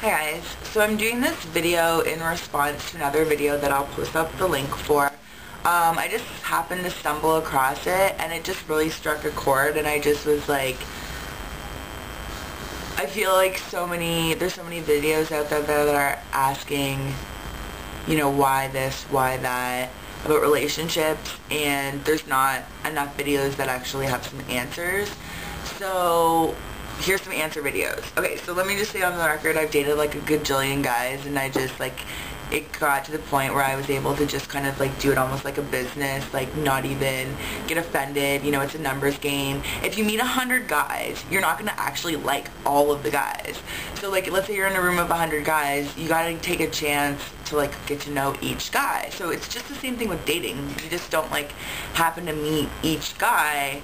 Hi guys, so I'm doing this video in response to another video that I'll post up the link for. I just happened to stumble across it and it just really struck a chord, and I just was like, I feel like there's so many videos out there that are asking, you know, why this, why that, about relationships, and there's not enough videos that actually have some answers. So here's some answer videos. Okay, so let me just say on the record, I've dated like a gajillion guys, and I just like, it got to the point where I was able to just kind of like do it almost like a business, like not even get offended. You know, it's a numbers game. If you meet 100 guys, you're not going to actually like all of the guys. So like, let's say you're in a room of 100 guys, you got to take a chance to like get to know each guy. So it's just the same thing with dating. You just don't like happen to meet each guy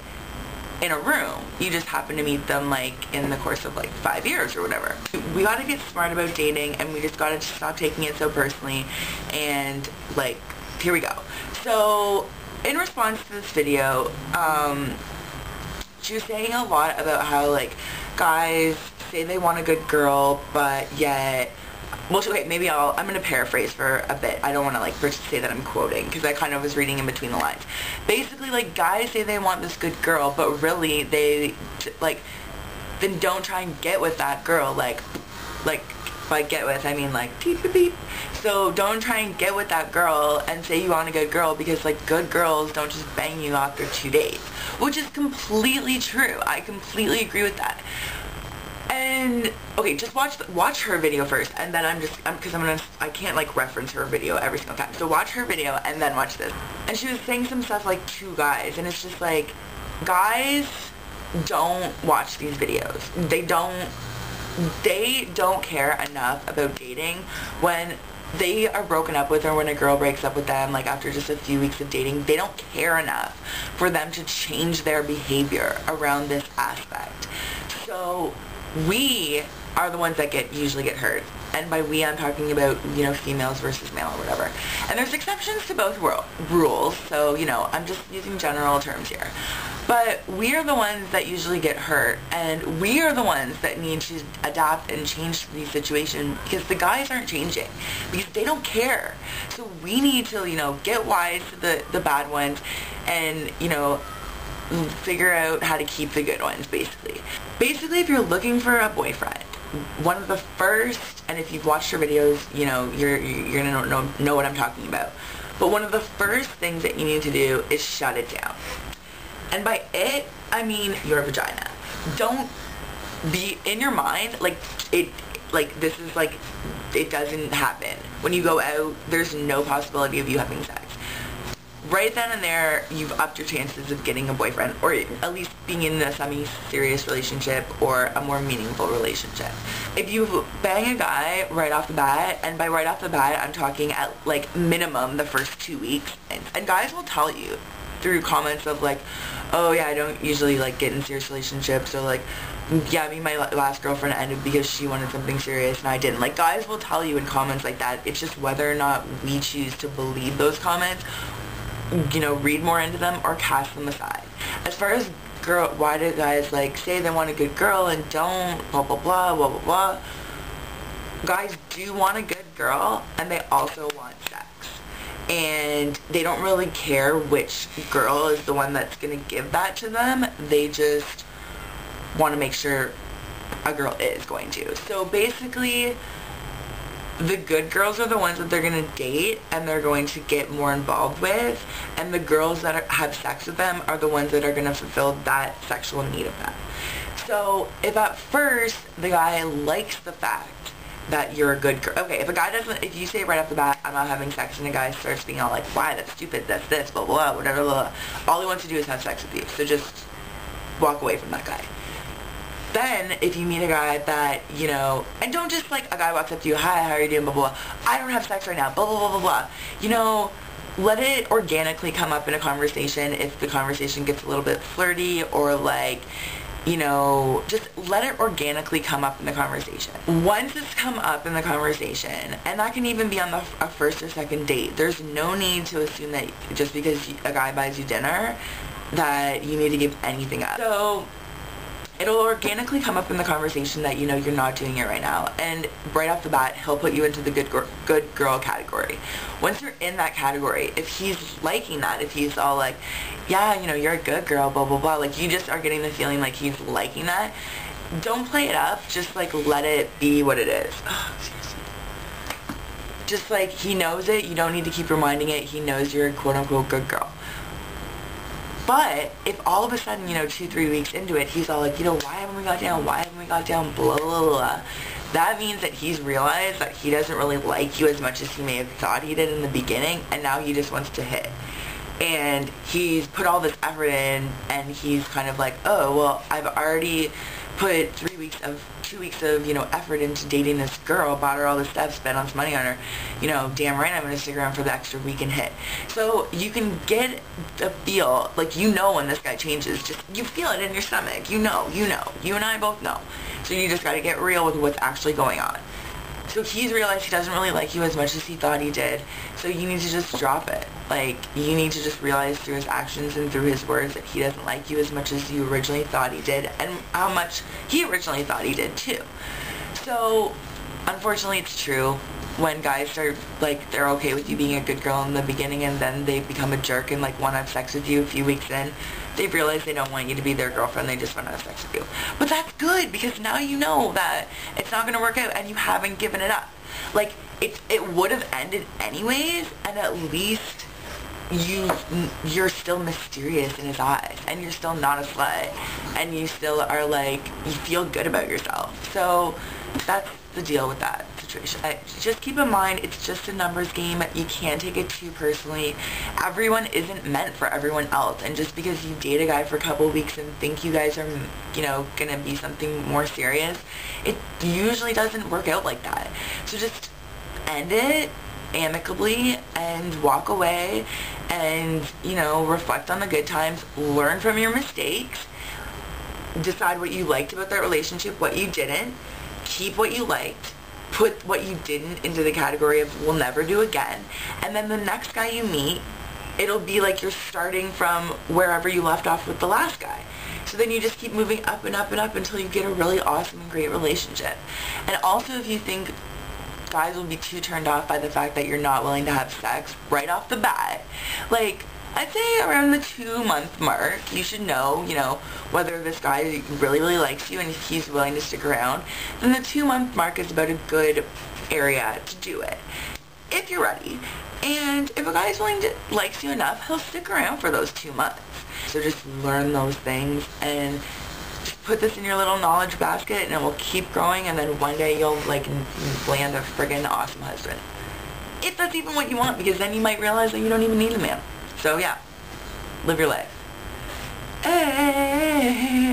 in a room. You just happen to meet them like in the course of like 5 years or whatever. We gotta get smart about dating, and we just gotta stop taking it so personally, and like, here we go. So in response to this video, she was saying a lot about how like guys say they want a good girl, but yet, well, okay, maybe I'm going to paraphrase for a bit. I don't want to, like, say that I'm quoting, because I kind of was reading in between the lines. Basically, like, guys say they want this good girl, but really, they, like, then don't try and get with that girl, like, by get with, I mean, like, beep, beep, beep. So, don't try and get with that girl and say you want a good girl, because, like, good girls don't just bang you after 2 dates. Which is completely true. I completely agree with that. And okay, just watch her video first, and then I can't like reference her video every single time. So watch her video and then watch this. And she was saying some stuff like to guys, and it's just like, guys don't watch these videos. They don't care enough about dating when they are broken up with, or when a girl breaks up with them, like after just a few weeks of dating. They don't care enough for them to change their behavior around this aspect. So we are the ones that usually get hurt. And by we, I'm talking about, you know, females versus male or whatever. And there's exceptions to both rules, so, you know, I'm just using general terms here. But we are the ones that usually get hurt, and we are the ones that need to adapt and change these situations, because the guys aren't changing, because they don't care. So we need to, you know, get wise to the bad ones, and, you know, figure out how to keep the good ones, basically. Basically, if you're looking for a boyfriend, one of the first, and if you've watched her videos, you know, you're gonna know what I'm talking about. But one of the first things that you need to do is shut it down. And by it, I mean your vagina. Don't be in your mind, like, this is like, it doesn't happen. When you go out, there's no possibility of you having sex. Right then and there, you've upped your chances of getting a boyfriend, or at least being in a semi-serious relationship or a more meaningful relationship. If you bang a guy right off the bat, and by right off the bat, I'm talking at like minimum the first 2 weeks, and guys will tell you through comments of like, oh yeah, I don't usually like get in serious relationships, or like, yeah, my last girlfriend ended because she wanted something serious and I didn't. Like, guys will tell you in comments like that. It's just whether or not we choose to believe those comments, you know, read more into them, or cast them aside. As far as why do guys like say they want a good girl and don't, blah blah blah blah blah blah. Guys do want a good girl, and they also want sex, and they don't really care which girl is the one that's gonna give that to them. They just want to make sure a girl is going to. So basically, the good girls are the ones that they're going to date and they're going to get more involved with, and the girls that have sex with them are the ones that are going to fulfill that sexual need of them. So if at first the guy likes the fact that you're a good girl, okay, if you say right off the bat, I'm not having sex, and a guy starts being all like, why, that's stupid, that's this, blah blah, whatever, blah, blah, all he wants to do is have sex with you, so just walk away from that guy. Then, if you meet a guy that, you know, and don't just, like, a guy walks up to you, hi, how are you doing, blah, blah, I don't have sex right now, blah, blah, blah, blah, blah. You know, let it organically come up in a conversation. If the conversation gets a little bit flirty, or, like, you know, just let it organically come up in the conversation. Once it's come up in the conversation, and that can even be on a first or second date, there's no need to assume that just because a guy buys you dinner, that you need to give anything up. So it'll organically come up in the conversation that, you know, you're not doing it right now. And right off the bat, he'll put you into the good girl category. Once you're in that category, if he's liking that, if he's all like, yeah, you know, you're a good girl, blah, blah, blah, like, you just are getting the feeling like he's liking that, don't play it up. Just, like, let it be what it is. Just, like, he knows it. You don't need to keep reminding it. He knows you're a quote-unquote good girl. But if all of a sudden, you know, 2-3 weeks into it, he's all like, you know, why haven't we got down? Why haven't we got down? Blah, blah, blah. That means that he's realized that he doesn't really like you as much as he may have thought he did in the beginning, and now he just wants to hit. And he's put all this effort in, and he's kind of like, oh, well, I've already put 2 weeks of, you know, effort into dating this girl, bought her all this stuff, spent all this money on her, you know, damn right I'm going to stick around for the extra week and hit. So you can get a feel, like, you know when this guy changes, just, you feel it in your stomach, you know, you and I both know. So you just got to get real with what's actually going on. So he's realized he doesn't really like you as much as he thought he did, so you need to just drop it. Like, you need to just realize through his actions and through his words that he doesn't like you as much as you originally thought he did, and how much he originally thought he did too. So, unfortunately, it's true. When guys start, like, they're okay with you being a good girl in the beginning, and then they become a jerk and, like, want to have sex with you a few weeks in, they've realized they don't want you to be their girlfriend, they just want to have sex with you. But that's good, because now you know that it's not going to work out, and you haven't given it up. Like, it would have ended anyways, and at least you're still mysterious in his eyes, and you're still not a slut, and you still are, like, you feel good about yourself. So that's the deal with that situation. Just keep in mind, it's just a numbers game. You can't take it too personally. Everyone isn't meant for everyone else, and just because you date a guy for a couple of weeks and think you guys are, you know, gonna be something more serious, it usually doesn't work out like that. So just end it amicably and walk away, and, you know, reflect on the good times, learn from your mistakes, decide what you liked about that relationship, what you didn't, keep what you liked, put what you didn't into the category of will never do again, and then the next guy you meet, it'll be like you're starting from wherever you left off with the last guy. So then you just keep moving up and up and up until you get a really awesome and great relationship. And also, if you think guys will be too turned off by the fact that you're not willing to have sex right off the bat, like, I'd say around the 2-month mark, you should know, you know, whether this guy really, really likes you and if he's willing to stick around. Then the 2-month mark is about a good area to do it, if you're ready. And if a guy's likes you enough, he'll stick around for those 2 months. So just learn those things and just put this in your little knowledge basket, and it will keep growing, and then one day you'll, like, land a friggin' awesome husband. If that's even what you want, because then you might realize that you don't even need a man. So yeah, live your life. Hey.